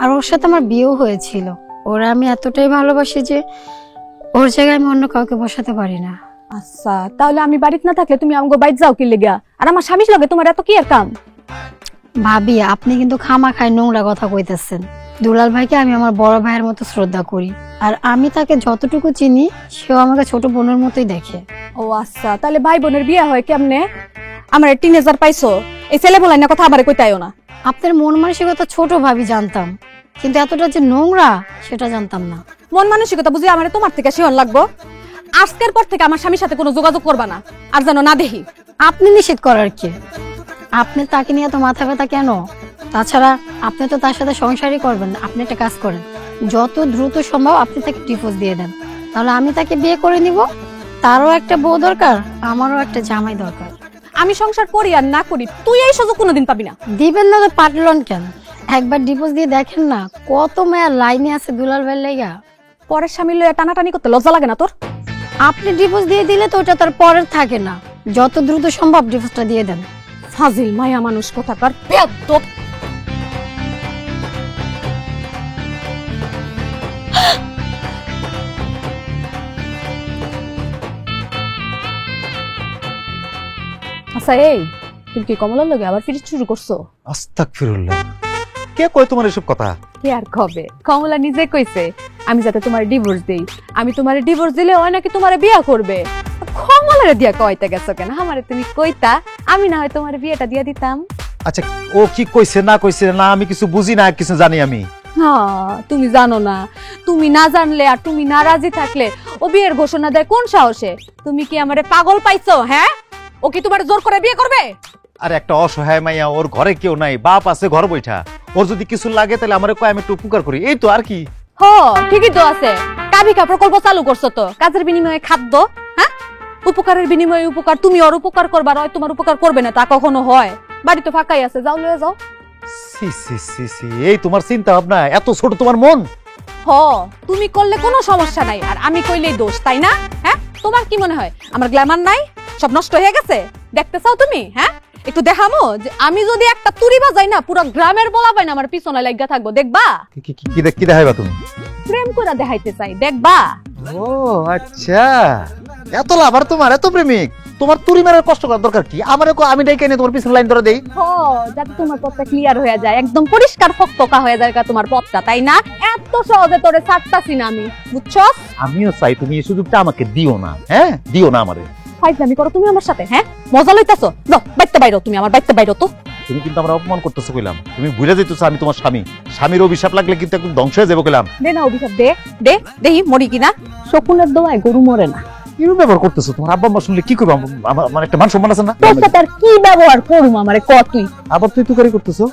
[SPEAKER 6] আর ওর সাথে আমার বিয়েও হয়েছিল। ওরা আমি এতটাই ভালোবাসি যে ওর জায়গায় আমি অন্য কাউকে বসাতে পারি না।
[SPEAKER 2] আচ্ছা, তাহলে আমি বাড়িতে না থাকলে তুমি আমাকে বাইরে যাও কি লেগা? আর আমার স্বামীর লগে তোমার এত কি আর কাম?
[SPEAKER 6] ভাবি, আপনি কিন্তু খামাখায় নোংরা কথা কইতেছেন। দুলাল ভাইকে আমি আমার বড় ভাইয়ের মতো শ্রদ্ধা করি, আর আমি তাকে যতটুকু চিনি সেও আমাকে ছোট বোনের মতোই দেখে।
[SPEAKER 2] ও আচ্ছা, তাহলে ভাই বোনের বিয়ে হয় কেমনে? আমার টিনেজার পাইছো, এই ছেলে বলাই না কথা আমারে কইতাইও না।
[SPEAKER 6] আপনার মন মানসিকতা ছোট ভাবি জানতাম, কিন্তু এতটা যে নোংরা সেটা জানতাম না।
[SPEAKER 2] মন মানসিকতা বুঝি আমারে তোমার থেকে শিওর লাগবো? আজকের পর থেকে আমার স্বামীর সাথে কোনো যোগাযোগ করবা না, আর যেন না দেখি।
[SPEAKER 6] আপনি নিষেধ করার কি? আপনি তাকে নিয়ে এত মাথা ব্যথা কেন? তাছাড়া আপনি তো তার সাথে সংসারই করবেন না। আপনি একটা কাজ করেন, যত দ্রুত সম্ভব আপনি তাকে ডিভোর্স দিয়ে দেন, তাহলে আমি তাকে বিয়ে করে নিব। তারও একটা বউ দরকার, আমারও একটা জামাই দরকার।
[SPEAKER 2] আমি সংসার করি আর না করি, তুই এই সুযোগ কোনোদিন পাবি না।
[SPEAKER 6] দিবেন না তো পাটলন কেন? একবার ডিভোর্স দিয়ে দেখেন না, কত মেয়ের লাইনে আছে দুলাল ভাইয়ের লাইগা।
[SPEAKER 2] পরের স্বামী লইয়া টানাটানি করতে লজ্জা লাগে না তোর?
[SPEAKER 6] আপনি ডিভোর্স দিয়ে দিলে তো ওটা তার পরের থাকে না। যত দ্রুত সম্ভব ডিভোর্সটা দিয়ে দেন।
[SPEAKER 2] ফাজিল মায়া মানুষ কোথাকার, বেয়াদব। আচ্ছা, এই তুমি কি কমলার লগে আবার ফিরে শুরু করছো?
[SPEAKER 1] আস্তাগফিরুল্লাহ, কে কয় তোমার এসব কথা?
[SPEAKER 2] কি আর কবে, কমলা নিজে কইছে আমি যাতে তোমার ডিভোর্স দেই। আমি তোমার ডিভোর্স দিলে ওই নাকি তোমার বিয়া করবে। কমলারে দিয়া কইতে গেছো কেন? আমারে তুমি কইতা, আমি না হয় তোমার বিয়েটা দিয়া দিতাম।
[SPEAKER 1] আচ্ছা, ও কি কইছে না কইছে না আমি কিছু বুঝি না, কিছু জানি আমি।
[SPEAKER 2] হ্যাঁ, তুমি জানো না? তুমি না জানলে আর তুমি না রাজি থাকলে ও বিয়ের ঘোষণা দেয় কোন সাহসে? তুমি কি আমারে পাগল পাইছো? হ্যাঁ, ও কি তোমার জোর করে বিয়ে করবে?
[SPEAKER 1] আর একটা অসহায় মাইয়া, ওর ঘরে কেউ নাই, বাপ আছে ঘর বৈঠা। ওর যদি কিছু লাগে তাহলে আমারে কয়, আমি একটু উপকার করি, এই তো আর কি।
[SPEAKER 2] হ, ঠিকই তো আছে। কাবিকা প্রকল্প চালু করছো তো, কাজের বিনিময়ে খাদ্য। হ্যাঁ, উপকারের বিনিময়ে উপকার, তুমি ওর উপকার করবার হয়, তোমার উপকার করবে না তা কখনো হয়? বাড়ি তো ফাঁকাই আছে, যাও লয়ে যাও।
[SPEAKER 1] সি সি সি সি, এই তোমার চিন্তা ভাবনা, এত ছোট তোমার মন।
[SPEAKER 2] হ, তুমি করলে কোনো সমস্যা নাই, আর আমি কইলেই দোষ, তাই না? হ্যাঁ, তোমার কি মনে হয় আমার গ্ল্যামার নাই, সব নষ্ট হয়ে গেছে? দেখতে চাও তুমি? হ্যাঁ, একটু দেখামো যে আমি যদি একটা তুরি বাজাই না, পুরো গ্রামের বলা পাই না আমার পিছনে লাগিয়া থাকবো, দেখবা?
[SPEAKER 1] কি দেখাইবা তুমি?
[SPEAKER 2] প্রেম করে দেখাইতে চাই, দেখবা?
[SPEAKER 1] ও আচ্ছা, এত লাভার তোমার, এত প্রেমিক তোমার, তুরি মারার কষ্ট করার দরকার কি? আমারে আমি ডাইকে এনে তোমার পিছনে লাইন ধরে দেই।
[SPEAKER 2] হ, যাতে তোমার পথটা ক্লিয়ার হয়ে যায়, একদম পরিষ্কার ফকফকা হয়ে যায় তোমার পথটা, তাই না? এত সহজে তোরে ছাড়তাছি না আমি, বুঝছস?
[SPEAKER 1] আমিও চাই তুমি এই সুযোগটা আমাকে দিও না, হ্যাঁ দিও না আমারে।
[SPEAKER 2] ফাইজলামি করো তুমি আমার সাথে, হ্যাঁ? মজা লইতাছো? দাও বাইতে বাইরো, তুমি আমার বাইতে বাইরো তো।
[SPEAKER 1] তুমি কিন্তু আমার অপমান করতেছো কইলাম, তুমি ভুলে যাইতেছো আমি তোমার স্বামী, স্বামীর অভিশাপ লাগলে কিন্তু একদম ধ্বংস হয়ে যাবো কইলাম।
[SPEAKER 2] দে না অভিশাপ, দে দে, দেহি মরি কিনা। শকুনের দোয়ায় গরু মরে না।
[SPEAKER 1] কি ব্যবহার করতেছো? তোমার আব্বা আম্মা শুনলে কি করবো? আমার একটা মান সম্মান আছে না?
[SPEAKER 2] তোর সাথে আর কি ব্যবহার করুম আমারে ক তুই?
[SPEAKER 1] আবার তুই তুকারি করতেছো?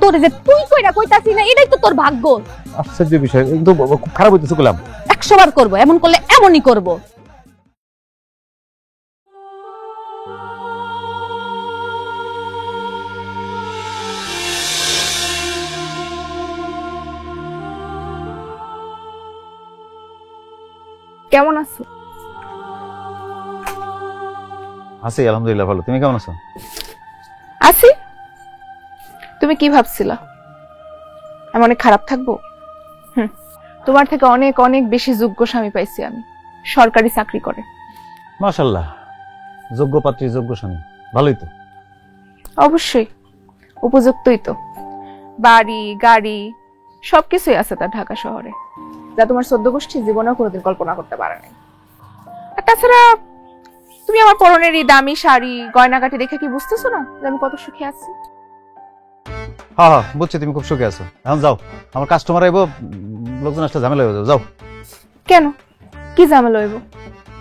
[SPEAKER 2] তোরে যে তুই কইরা কইতাছি না, এটাই তো তোর ভাগ্য।
[SPEAKER 1] আশ্চর্য বিষয়, কিন্তু খুব খারাপ হইতেছো কইলাম।
[SPEAKER 2] 100 বার করবো, এমন করলে এমনই করবো।
[SPEAKER 4] কেমন আছো?
[SPEAKER 5] আছি আলহামদুলিল্লাহ ভালো। তুমি কেমন আছো?
[SPEAKER 4] আছি। তুমি কি ভাবছিলা আমি অনেক খারাপ থাকবো? তোমার থেকে অনেক অনেক বেশি যোগ্য স্বামী পাইছি আমি, সরকারি চাকরি করে।
[SPEAKER 5] মাশাআল্লাহ, যোগ্য পাত্রী যোগ্য স্বামী, ভালোই তো।
[SPEAKER 4] অবশ্যই, উপযুক্তই তো। বাড়ি গাড়ি সবকিছুই আছে তার ঢাকা শহরে, যা তোমার 14 গোষ্ঠী জীবনেও কোনোদিন কল্পনা করতে পারে নাই। আর তাছাড়া তুমি আমার পরনের এই দামি শাড়ি গয়নাগাটি দেখে কি বুঝতেছো না যে আমি কত সুখী আছি?
[SPEAKER 5] হ্যাঁ হ্যাঁ বুঝছি, তুমি খুব সুখে আছো। এখন যাও, আমার কাস্টমার আইবো, লোকজন আসলে ঝামেলা হয়ে যাও। যাও।
[SPEAKER 4] কেন, কি ঝামেলা হইব?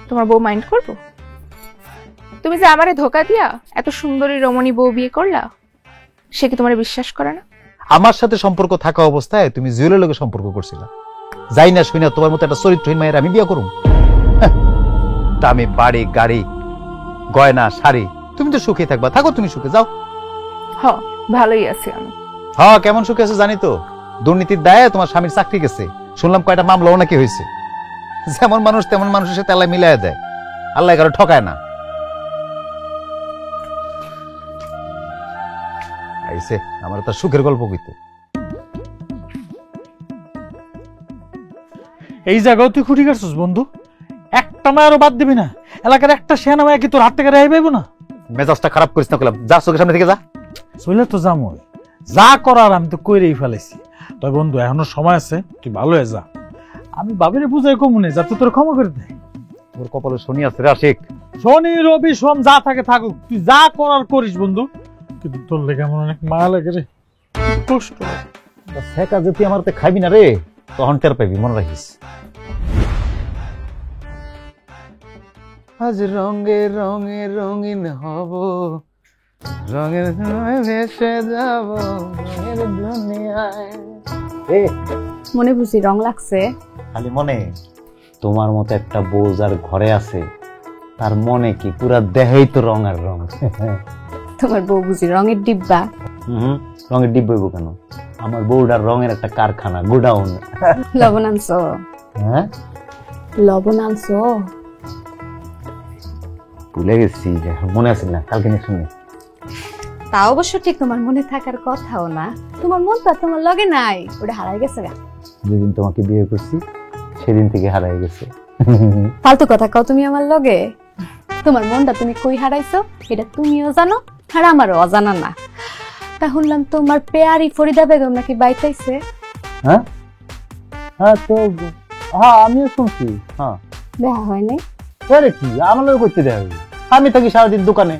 [SPEAKER 4] তোমার বউ মাইন্ড করবো? তুমি যে আমারে ধোকা দিয়া এত সুন্দরী রমণী বউ বিয়ে করলা, সে কি তোমার বিশ্বাস করে না?
[SPEAKER 1] আমার সাথে সম্পর্ক থাকা অবস্থায় তুমি জুয়েলের লোকের সম্পর্ক করছিলা, যাই না শুই না তোমার মতো একটা চরিত্রহীন মায়ের আমি বিয়ে করুম? দামি বাড়ি গাড়ি গয়না শাড়ি, তুমি তো সুখে থাকবা, থাকো তুমি সুখে, যাও।
[SPEAKER 4] হ, ভালোই আছি আমি।
[SPEAKER 1] হ্যাঁ, কেমন সুখে আছো জানি তো। দুর্নীতির দায়ে তোমার স্বামীর চাকরি গেছে, শুনলাম কয়টা মামলাও নাকি হয়েছে। যেমন মানুষ তেমন মানুষের সাথে আল্লাহ মিলাই দেয়, আল্লাহ কারো ঠকায় না। আইছে আমার তার সুখের গল্প কইতে।
[SPEAKER 9] এই জায়গাও তুই খুঁটি কাটছিস বন্ধু, একটা মায়েরও বাদ দিবি না? এলাকার একটা সেনা মায়া কি তোর হাত থেকে রেহাই পাইবো না?
[SPEAKER 1] মেজাজটা খারাপ করিস না কইলাম, যা চোখের সামনে থেকে যা।
[SPEAKER 9] চলে তো যামই, যা করার আমি তো কইরেই ফেলেছি। তবে বন্ধু এখনো সময় আছে, তুই ভালো হয়ে যা। আমি বাবিরে বুঝাই কমুনে যাতে তোর ক্ষমা করে দেয়।
[SPEAKER 1] তোর কপালে শনি আছে রে আশিক।
[SPEAKER 9] শনি রবি সোম যা থাকে থাকুক, তুই যা করার করিস বন্ধু। কিন্তু তোর লেগে আমার অনেক মায়া লাগে রে, কষ্ট।
[SPEAKER 1] সেটা যদি আমার তে খাইবি না রে, তখন টের পাইবি, মনে রাখিস। আজ রঙে রঙে রঙিন হব, রঙের ভেসে যাব রঙের দুনিয়ায়।
[SPEAKER 2] মনে বুঝি রং লাগছে?
[SPEAKER 5] খালি মনে? তোমার মতো একটা বউ যার ঘরে আছে, তার মনে কি পুরা দেহেই তো রং আর রং।
[SPEAKER 2] তোমার বউ বুঝি রঙের ডিব্বা?
[SPEAKER 5] রঙের ডিব্বা হইব কেন? আমার বউটার রঙের একটা কারখানা, গোডাউন।
[SPEAKER 2] লবণ আনছো?
[SPEAKER 5] হ্যাঁ,
[SPEAKER 2] লবণ আনছো?
[SPEAKER 5] ভুলে গেছি, মনে আছে না, কালকে নিয়ে শুনি।
[SPEAKER 2] তা অবশ্য ঠিক, তোমার মনে থাকার কথাও না। তোমার মন তো তোমার লগে নাই, ওটা হারাই গেছে গা।
[SPEAKER 5] যেদিন তোমাকে বিয়ে করছি সেদিন থেকে হারাই গেছে।
[SPEAKER 2] ফালতু কথা কও তুমি আমার লগে। তোমার মনটা তুমি কই হারাইছো এটা তুমিও জানো, আর আমারও অজানা না। তা শুনলাম তোমার পেয়ারি ফরিদা বেগম নাকি বাইতাইছে।
[SPEAKER 5] হ্যাঁ হ্যাঁ, তো হ্যাঁ আমিও শুনছি। হ্যাঁ,
[SPEAKER 2] দেখা হয় নাই?
[SPEAKER 5] আরে কি আমার লোক করতে দেওয়া হবে? আমি থাকি সারাদিন দোকানে।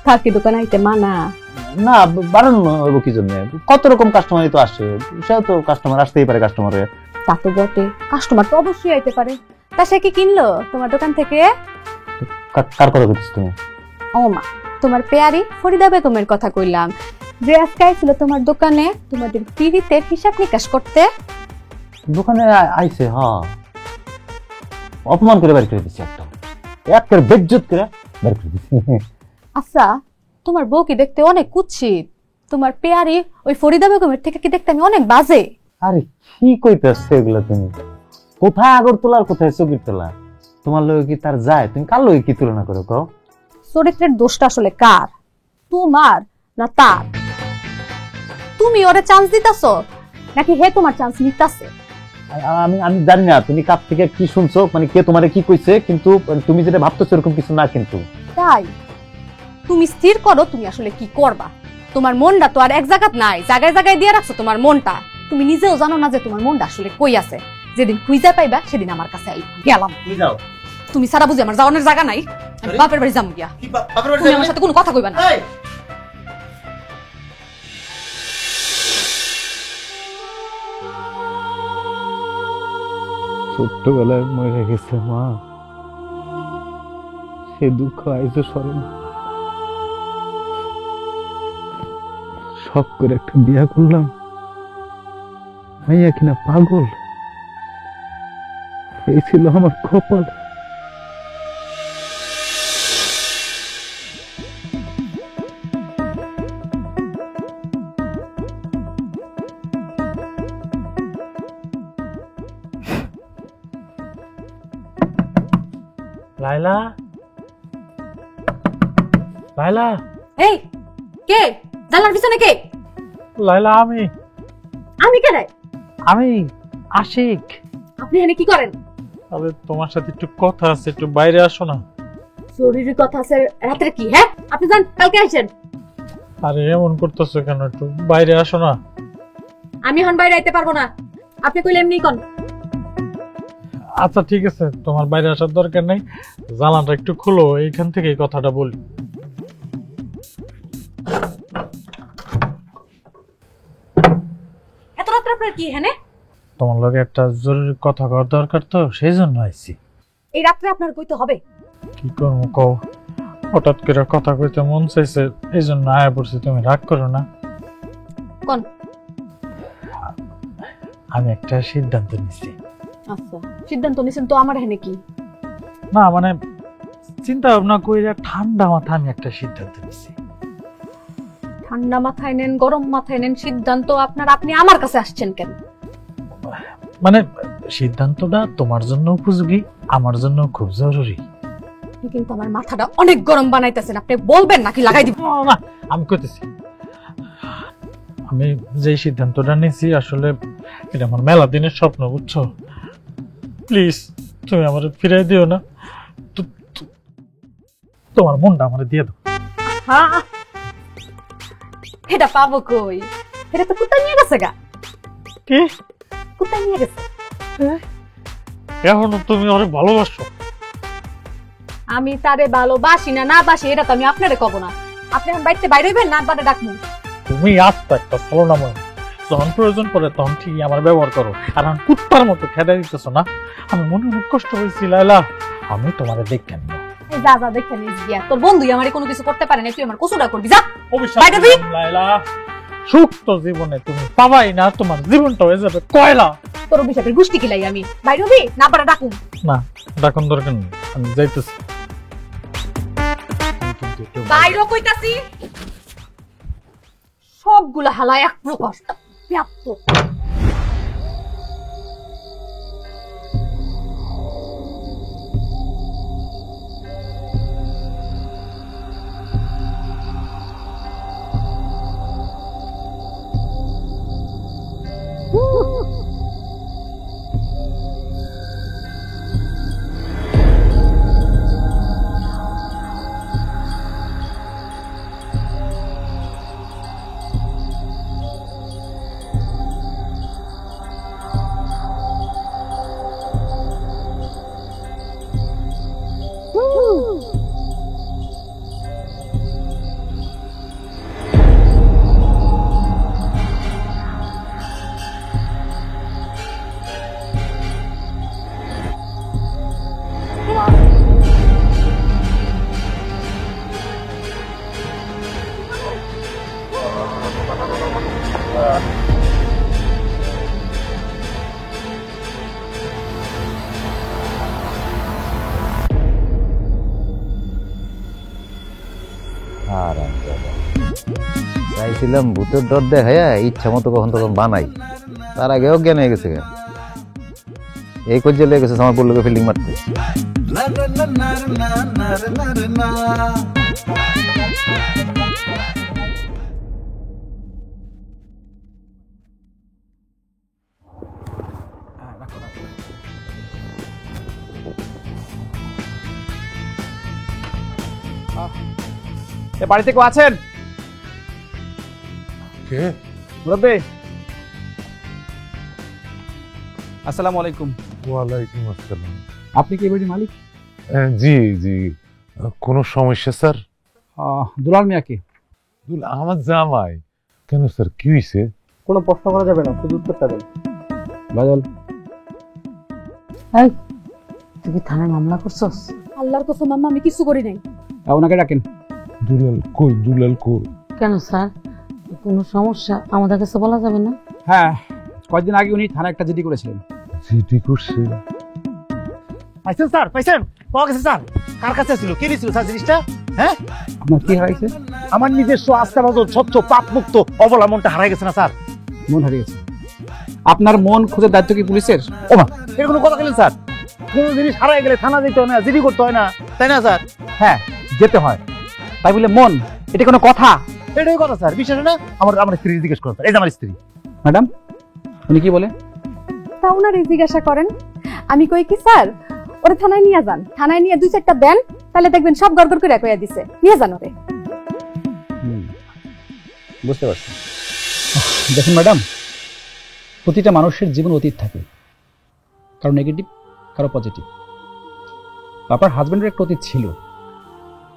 [SPEAKER 2] থাকি দোকানে আইতে মানা?
[SPEAKER 5] না, বাড়ানো হইব কি জন্য? কত রকম কাস্টমারই তো আসে, সেও তো কাস্টমার আসতেই পারে। কাস্টমারে
[SPEAKER 2] তা তো বটে, কাস্টমার তো অবশ্যই আইতে পারে। তা সে কি কিনলো তোমার দোকান থেকে?
[SPEAKER 5] কার কথা বলছিস তুমি?
[SPEAKER 2] ও মা, তোমার পেয়ারি ফরিদা বেগমের কথা কইলাম, যে আজকে আইছিল তোমার দোকানে তোমাদের পিরিতের হিসাব নিকাশ করতে।
[SPEAKER 5] দোকানে আইছে? হ্যাঁ, অপমান করে বাড়ি করে দিচ্ছি একটা। একের বেজ্জত করে বের করে দিছি।
[SPEAKER 2] আচ্ছা তোমার বউ কি দেখতে অনেক কুৎসিত, তোমার পেয়ারি ওই ফরিদা বেগমের থেকে কি দেখতে আমি অনেক বাজে?
[SPEAKER 5] আরে কি কইতাছ এগুলা তুমি? কোথায় আগরতলা আর কোথায় চকিরতলা? তোমার লগে কি তার যায়? তুমি কার লগে কি তুলনা করো কও?
[SPEAKER 2] চরিত্রের দোষটা আসলে কার, তোমার না তার? তুমি ওরে চান্স দিতাছো নাকি হে তোমার চান্স নিতাছে?
[SPEAKER 5] আমি আমি জানি না তুমি কার থেকে কি শুনছো, মানে কে তোমারে কি কইছে, কিন্তু তুমি যেটা ভাবতেছো এরকম কিছু না। কিন্তু
[SPEAKER 2] তাই তুমি স্থির করো তুমি আসলে কি করবা। তোমার মনটা তো আর এক জায়গাত নাই, জায়গায় জায়গায় দিয়ে রাখছো তোমার মনটা। তুমি নিজেও জানো না যে তোমার মনটা আসলে কই আছে। যেদিন খুঁজা পাইবা সেদিন আমার কাছে আই গেলাম। তুমি সারা বুঝি আমার যাওয়ানোর জায়গা নাই, আমি বাপের বাড়ি যাম গিয়া। তুমি আমার সাথে কোনো কথা কইবা না।
[SPEAKER 5] ছোট্টবেলায় মরে গেছে মা, সে দুঃখ আইজও সরে না। শখ করে একটা বিয়া করলাম, মাইয়া কিনা পাগল। এই ছিল আমার কপাল।
[SPEAKER 9] লাইলা, লাইলা,
[SPEAKER 2] এই কে জানলার পিছনে কে?
[SPEAKER 9] লাইলা আমি
[SPEAKER 2] আমি কে রে?
[SPEAKER 9] আমি আশিক।
[SPEAKER 2] আপনি এখানে কি করেন?
[SPEAKER 9] আরে তোমার সাথে একটু কথা আছে, একটু বাইরে আসো না।
[SPEAKER 2] জরুরি কথা আছে রাতে কি? হ্যাঁ আপনি যান, কালকে আসেন।
[SPEAKER 9] আরে এমন করতেছো কেন, একটু বাইরে আসো না।
[SPEAKER 2] আমি এখন বাইরে আইতে পারবো না, আপনি কইলে এমনি কোন।
[SPEAKER 9] আচ্ছা ঠিক আছে, তোমার বাইরে আসার দরকার নেই, জানালাটা একটু খুলো, এইখান থেকে এই কথাটা বলি।
[SPEAKER 2] এত রাত্রে আপনার কি এখানে?
[SPEAKER 9] তোমার লগে একটা জরুরি কথা করার দরকার, তো সেই জন্য আইছি।
[SPEAKER 2] এই রাত্রে আপনার কইতে হবে?
[SPEAKER 9] কি করবো কও, হঠাৎ করে কথা কইতে মন চাইছে, এই জন্য আয়া পড়ছি। তুমি রাগ করো না।
[SPEAKER 2] কোন?
[SPEAKER 9] আমি একটা সিদ্ধান্ত নিছি।
[SPEAKER 2] আচ্ছা সিদ্ধান্ত নিছেন তো, আমার এখানে কি?
[SPEAKER 9] না মানে চিন্তা ভাবনা কইরা ঠান্ডা মাথা আমি একটা সিদ্ধান্ত নিছি।
[SPEAKER 2] ঠান্ডা মাথায় নেন গরম মাথায় নেন সিদ্ধান্ত আপনার, আপনি আমার কাছে আসছেন কেন?
[SPEAKER 9] মানে সিদ্ধান্তটা তোমার জন্য উপযোগী, আমার জন্য খুব জরুরি।
[SPEAKER 2] কিন্তু আমার মাথাটা অনেক গরম বানাইতেছেন, আপনি বলবেন নাকি লাগাই দিব?
[SPEAKER 9] না আমি কইতেছি, আমি যে সিদ্ধান্তটা নিয়েছি আসলে এটা আমার মেলা দিনের স্বপ্ন, বুঝছো? প্লিজ তুমি আমার ফিরাই দিও না, তোমার মনটা আমার দিয়ে দাও।
[SPEAKER 2] হ্যাঁ এটা পাবো কই? এটা তো কুত্তা নিয়ে গেছে গা।
[SPEAKER 9] কি
[SPEAKER 2] কুত্তা নিয়ে গেছে?
[SPEAKER 9] এখনো তুমি ওরে ভালোবাসো?
[SPEAKER 2] আমি তারে ভালোবাসি না না বাসি এটা তো আমি আপনারে কব না। আপনি এখন বাড়িতে বাইরে হইবেন না বাড়ি ডাকবো?
[SPEAKER 9] তুমি আস্তে একটা ছলনাময়, যখন প্রয়োজন পড়ে তখন ঠিকই আমার ব্যবহার করো, আর আমি কুত্তার মতো খেদা দিতেছো না। আমি মনে অনেক কষ্ট হয়েছি লাইলা, আমি তোমারে দেখে নিব।
[SPEAKER 2] যা যা দেখে নিস গিয়া, তোর বন্ধু আমারে কোনো কিছু করতে পারে না, তুই আমার কসুটা করবি যা।
[SPEAKER 9] অভিশাপ
[SPEAKER 2] বাইরে তুই।
[SPEAKER 9] লাইলা, সুখ তো জীবনে তুমি পাবাই না, তোমার জীবনটা হয়ে যাবে কয়লা।
[SPEAKER 2] তোর অভিশাপের গুষ্টি কিলাই আমি। বাইরে হবি না পারে ডাকুম?
[SPEAKER 9] না ডাকুন দরকার নেই, আমি যাইতেছি।
[SPEAKER 2] বাইরে কইতাছি, সবগুলা হালা এক প্রকার ব্যাপ্ত।
[SPEAKER 5] চাইছিলাম ভূতের ডর দেখাইয়া ইচ্ছা মতো কখন তখন বানাই, তার আগে অজ্ঞান হয়ে গেছে। এই কজ্জে লেগে গেছে আমার বললো ফিল্ডিং মারতে।
[SPEAKER 10] বাড়িতে কেউ আছেন?
[SPEAKER 7] কে?
[SPEAKER 10] মুরব্বি, আসসালামু আলাইকুম।
[SPEAKER 7] ওয়ালাইকুম আসসালাম।
[SPEAKER 10] আপনি কি বাড়ির মালিক?
[SPEAKER 7] জি জি। কোনো সমস্যা স্যার?
[SPEAKER 10] দুলাল মিয়া কি?
[SPEAKER 7] আমার জামাই। কেন স্যার, কি হয়েছে?
[SPEAKER 10] কোনো প্রশ্ন করা যাবে না, শুধু উত্তরটা দেন। বাদল,
[SPEAKER 8] এই তুই কি থানায় মামলা করছস?
[SPEAKER 2] আল্লাহর কসম আম্মা আমি কিছু করি নাই।
[SPEAKER 10] ওনাকে ডাকেন।
[SPEAKER 7] দুলাল কই? দুলাল কই?
[SPEAKER 8] কেন স্যার, কোনো সমস্যা আমাদের কাছে বলা যাবে না?
[SPEAKER 10] হ্যাঁ, কয়েকদিন আগে উনি থানায় একটা জিডি করেছিলেন।
[SPEAKER 7] জিডি করছে?
[SPEAKER 1] পাইছেন স্যার? পাইছেন? পাওয়া গেছে স্যার। কার কাছে ছিল? কে দিছিল স্যার জিনিসটা? হ্যাঁ,
[SPEAKER 10] আপনার কি হারাইছে?
[SPEAKER 1] আমার নিজস্ব আস্থাভাজন স্বচ্ছ পাপমুক্ত অবলা মনটা হারাই গেছে না স্যার?
[SPEAKER 10] মন হারিয়েছে। আপনার মন খোঁজার দায়িত্ব কি পুলিশের?
[SPEAKER 1] ও মা, এর কোনো কথা বলেন স্যার? কোনো জিনিস হারাই গেলে থানা যেতে হয় না, জিডি করতে হয় না, তাই না স্যার?
[SPEAKER 10] হ্যাঁ, যেতে হয়। তাই বলে মন, এটা কোনো কথা?
[SPEAKER 1] এটাই কথা স্যার, বিশ্বাস হয় না? আমার স্ত্রী জিজ্ঞেস করেন স্যার, এই যে আমার স্ত্রী।
[SPEAKER 10] ম্যাডাম, উনি কি বলে?
[SPEAKER 2] তা ওনারে জিজ্ঞাসা করেন। আমি কই কি স্যার, ওরে থানায় নিয়ে যান, থানায় নিয়ে 2-4টা দেন, তাহলে দেখবেন সব গড়গড় করে কইয়া দিছে। নিয়ে যান ওরে।
[SPEAKER 10] বুঝতে পারছি। দেখুন ম্যাডাম, প্রতিটা মানুষের জীবন অতীত থাকে, কারো নেগেটিভ, কারো পজিটিভ। আপনার হাজবেন্ডের একটা অতীত ছিল,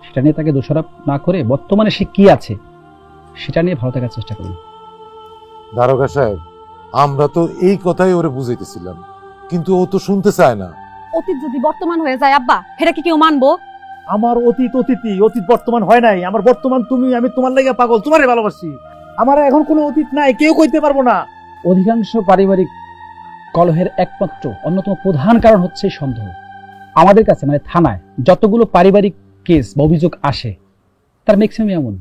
[SPEAKER 10] সেটা নিয়ে তাকে দোষারোপ না করে বর্তমানে সে কি আছে সেটা নিয়ে ভালো থাকার চেষ্টা করুন।
[SPEAKER 7] দারোগা সাহেব, আমরা তো এই কথাই ওরে বুঝাইতেছিলাম, কিন্তু ও তো শুনতে চায় না।
[SPEAKER 2] অতীত যদি বর্তমান হয়ে যায় আব্বা, সেটা কি কেউ মানবো?
[SPEAKER 1] আমার অতীত অতীতই, অতীত বর্তমান হয় নাই। আমার বর্তমান তুমি, আমি তোমার লাগা পাগল, তোমারে ভালোবাসি। আমার এখন কোনো অতীত নাই, কেউ কইতে পারবো না।
[SPEAKER 10] অধিকাংশ পারিবারিক কলহের একমাত্র অন্যতম প্রধান কারণ হচ্ছে সন্দেহ। আমাদের কাছে মানে থানায় যতগুলো পারিবারিক কেস বা অভিযোগ আসে তার ম্যাক্সিমাম এমন।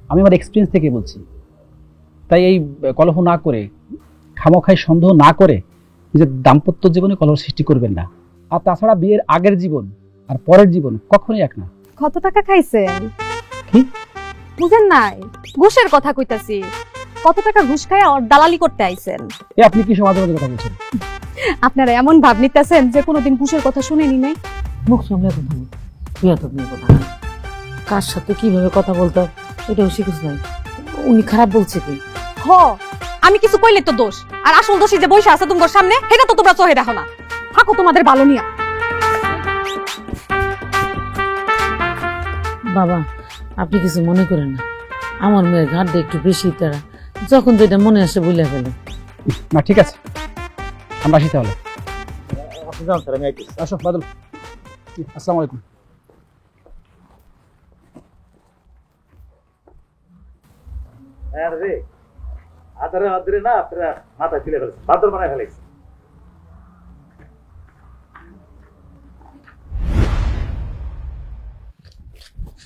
[SPEAKER 10] আমি আমার এক্সপিরিয়েন্স থেকে বলছি। তাই এই কলহ না করে, খামোখাই সন্দেহ না করে নিজের দাম্পত্য জীবনে কলহ সৃষ্টি করবেন না। আর তাছাড়া বিয়ের আগের জীবন আর পরের জীবন কখনোই এক না।
[SPEAKER 2] কত টাকা খাইছেন?
[SPEAKER 10] কি
[SPEAKER 2] বুঝেন নাই? ঘুষের কথা কইতাছি। কত টাকা ঘুষ খায় আর দালালি করতে আইছেন?
[SPEAKER 10] এ আপনি কি সমাজের মধ্যে কথা বলছেন?
[SPEAKER 2] আপনারা এমন ভাব নিতেছেন যে কোনোদিন ঘুষের কথা শুনেনি নাই।
[SPEAKER 8] মুখ সামলে কথা বল, তুই এত নিয়ে কথা বল। কার সাথে কিভাবে কথা বলতে হয় এটাও শিখিস নাই। উনি খারাপ বলছে কি?
[SPEAKER 2] হ, আমি কিছু কইলে তো দোষ, আর আসল দোষী যে বইসা আছে তোমার সামনে, সেটা তো তোমরা চোখে দেখো না। থাকো তোমাদের ভালো নিয়া।
[SPEAKER 8] বাবা, আপনি কিছু মনে করেন না, আমার মেয়ের ঘাটটা একটু বেশি তারা, যখন যেটা মনে আসে বলে ফেলে।
[SPEAKER 10] না ঠিক আছে, আমরা আসি তাহলে।
[SPEAKER 1] আপনি যান স্যার, আমি আইতেছি।
[SPEAKER 10] আসো বাদল, আসসালামু আলাইকুম।
[SPEAKER 1] হ্যাঁ রে, আধারে আধারে না আপনারা মাথা তুলে ফেলেছে, বাদর বানায় ফেলেছে।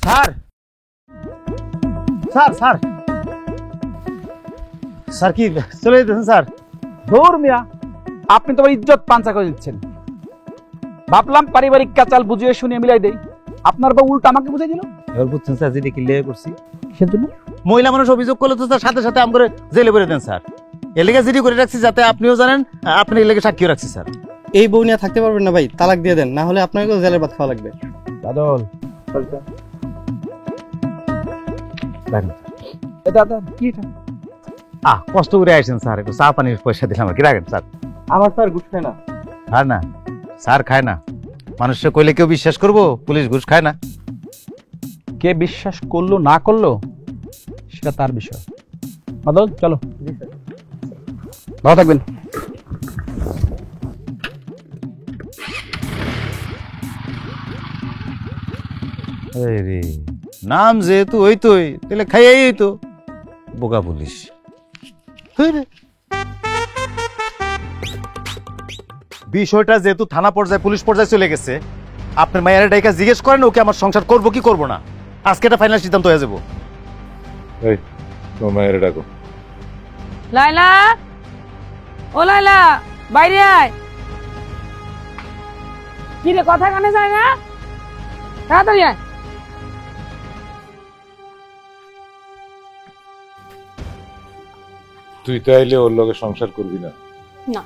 [SPEAKER 1] স্যার স্যার স্যার স্যার, কি চলে যেতেছেন স্যার?
[SPEAKER 10] ধুর মিয়া, আপনি তোমার ইজ্জত পাঞ্চা করে দিচ্ছেন। ভাবলাম পারিবারিক কাচাল বুঝিয়ে শুনিয়ে মিলাই দেই, আপনার বা উল্টা আমাকে বুঝাই দিল।
[SPEAKER 1] এবার বুঝছেন স্যার, যেটা কি লেগে করছি
[SPEAKER 10] সেজন্য
[SPEAKER 1] মহিলা মানুষ অভিযোগ করলে তো স্যার সাথে সাথে আমরা জেলে ভরে দেন স্যার। এর লেগে জিডি করে রাখছি যাতে আপনিও জানেন, আপনি এর লেগে সাক্ষীও রাখছি স্যার।
[SPEAKER 11] এই বউ নিয়ে থাকতে পারবেন না ভাই, তালাক দিয়ে দেন, না হলে আপনাকেও জেলের ভাত খাওয়া লাগবে।
[SPEAKER 10] বাদল, দাদা কি এটা?
[SPEAKER 1] কষ্ট করে আসেন স্যার, একটু চা পানির পয়সা দিলাম আর কি, রাখেন স্যার।
[SPEAKER 11] আমার স্যার ঘুষ খায় না।
[SPEAKER 1] আর না স্যার, খায় না। মানুষের কইলে কেউ বিশ্বাস করবো? পুলিশ ঘুষ খায় না।
[SPEAKER 10] কে বিশ্বাস করলো না করলো সেটা তার বিষয়। বাদল চলো, ভালো থাকবেন।
[SPEAKER 1] রে নাম যেহেতু হইতোই, তাহলে খাইয়াই হইতো। বোকা পুলিশ। বিষয়টা যেহেতু থানা পর্যায়ে, পুলিশ পর্যায়ে চলে গেছে, আপনার মায়ের ডাইকা জিজ্ঞেস করেন ওকে আমার সংসার করবো কি করবো না। আজকে একটা ফাইনাল সিদ্ধান্ত হয়ে যাবো।
[SPEAKER 7] এই তোমার মায়ের ডাকো।
[SPEAKER 8] লাইলা, ও লাইলা, বাইরে আয়। কি রে, কথা কানে যায় না? তাড়াতাড়ি আয়।
[SPEAKER 7] তুই তাইলে ওর লগে সংসার করবি না?
[SPEAKER 2] না।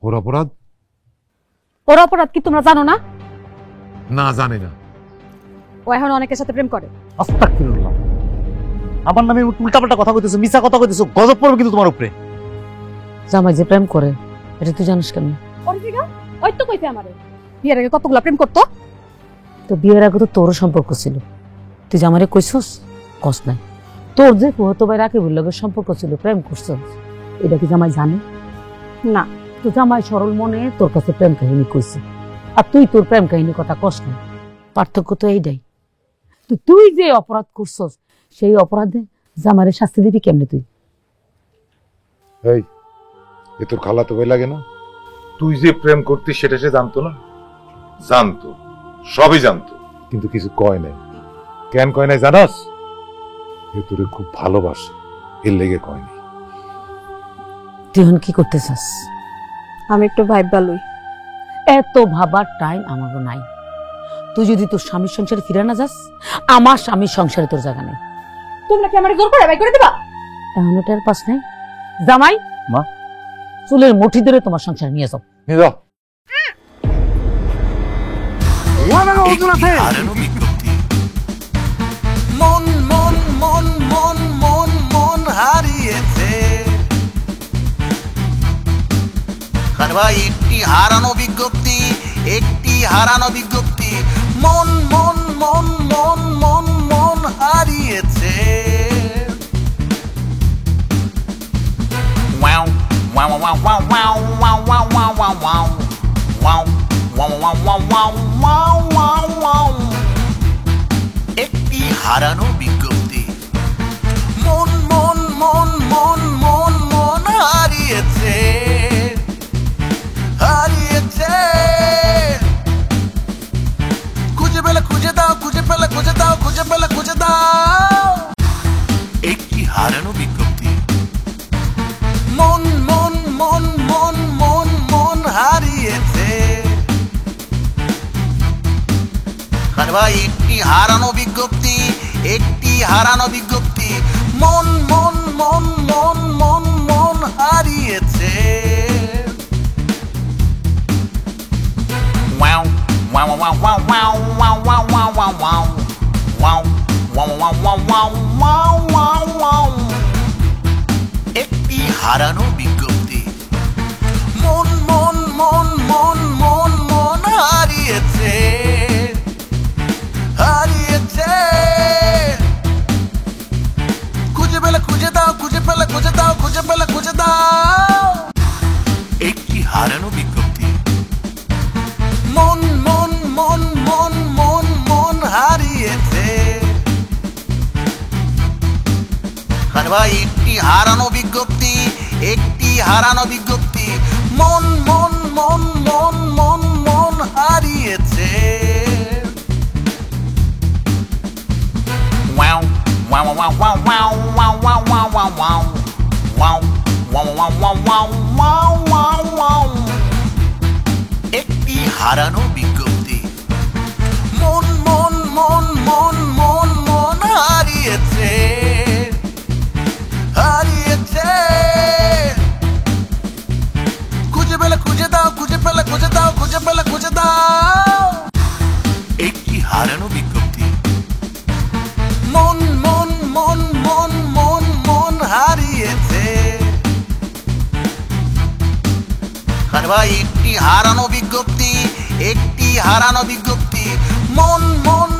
[SPEAKER 7] ওর অপরাধ?
[SPEAKER 2] ওর অপরাধ কি তোমরা জানো না?
[SPEAKER 7] না, জানি না।
[SPEAKER 2] ও এখন অনেকের সাথে প্রেম করে।
[SPEAKER 1] আস্তাগফিরুল্লাহ, আমার নামে উল্টাপাল্টা কথা কইতেছো, মিছা কথা কইতেছো, গজব পড়বে কিন্তু তোমার উপরে।
[SPEAKER 8] জামাই যে প্রেম করে এটা তুই জানিস কেন?
[SPEAKER 2] ওই তো কইছে আমারে বিয়ের আগে কতগুলা প্রেম করতো।
[SPEAKER 8] তো বিয়ের আগে তো তোরও সম্পর্ক ছিল, তুই জামাইরে কইছস? কস নাই। তোর যে ফুয়াতো ভাই রাকিবুল লগের সম্পর্ক ছিল, প্রেম করছস, এটা কি জামাই জানে?
[SPEAKER 2] না।
[SPEAKER 8] তো জামাই সরল মনে তোর কাছে প্রেম কাহিনী কইছে, আর তুই তোর প্রেম কাহিনীর কথা কস না। পার্থক্য তো এইটাই। তো তুই যে অপরাধ করছস সেই অপরাধে জামাইরে শাস্তি দিবি কেমনে তুই?
[SPEAKER 7] এই, এ তোর খালাতো ভাই লাগে না? তুই যে প্রেম করতিস সেটা সে জানতো না? জানতো, সবই জানতো, কিন্তু কিছু কয় নাই। কেন কয় নাই জানাস? এ তোরে খুব ভালোবাসে, এর লেগে কয় নাই।
[SPEAKER 8] তুই এখন কি করতে চাস?
[SPEAKER 2] আমি একটু ভাইবা লই।
[SPEAKER 8] এত ভাবার টাইম আমারও নাই। তুই যদি তোর স্বামীর সংসারে ফিরে না যাস, আমার স্বামীর সংসারে তোর জায়গা নেই।
[SPEAKER 2] তোমরা কি আমারে জোর করে বাই করে দিবা?
[SPEAKER 8] এখন এটার পাস নাই। জামাই,
[SPEAKER 1] মা,
[SPEAKER 8] চুলের মুঠি ধরে তোমার সংসার নিয়ে যাও।
[SPEAKER 7] নিয়ে যাও।
[SPEAKER 3] হারানো বিজ্ঞপ্তি। মন মন মন মন মন মন হারিয়েছে। আরে ভাই, একটি হারানো বিজ্ঞপ্তি, একটি হারানো বিজ্ঞপ্তি। মন মন মন মন মন মন হারিয়েছে। Wow wow wow wow wow wow wow wow wow wow wow wow wow wow wow wow wow. একটি হারানো বিজ্ঞপ্তি। মন মন মন মন মন মন হারিয়েছে, হারিয়েছে। খুঁজে পেলে খুঁজে দাও, খুঁজে পেলে খুঁজে দাও, খুঁজে পেলে খুঁজে দাও। একটি হারানো বিজ্ঞপ্তি। মন মন মন মন মন মন হারিয়েছে। আরে ভাই, একটি হারানো বিজ্ঞপ্তি, একটি হারানো বিজ্ঞপ্তি। মন মন মন মন মন মন হারিয়েছে। Wow wow wow wow wow wow wow wow wow wow wow wow wow wow wow wow wow. একটি হারানো বিজ্ঞপ্তি। মন মন মন মন মন মন হারিয়েছে, হারিয়েছে। খুঁজে পেলে খুঁজে দাও, খুঁজে পেলে খুঁজে দাও, খুঁজে পেলে খুঁজে দাও। একটি হারানো বিজ্ঞপ্তি। মন মন মন মন মন মন হারিয়েছে। আরে ভাই, একটি হারানো বিজ্ঞপ্তি, একটি হারানো বিজ্ঞপ্তি। মন মন মন মন মন মন হারিয়েছে। Wow wow wow wow wow wow wow wow wow wow wow wow wow wow wow wow wow. একটি হারানো বিজ্ঞপ্তি। মন মন মন মন মন মন হারিয়েছে, হারিয়েছে। খুঁজে পেলে খুঁজে দাও, খুঁজে পেলে খুঁজে দাও, খুঁজে পেলে খুঁজে দাও। একটি হারানো বিজ্ঞপ্তি। মন মন মন মন মন মন হারিয়েছে। আরে ভাই, একটি হারানো বিজ্ঞপ্তি, একটি হারানো বিজ্ঞপ্তি। মন মন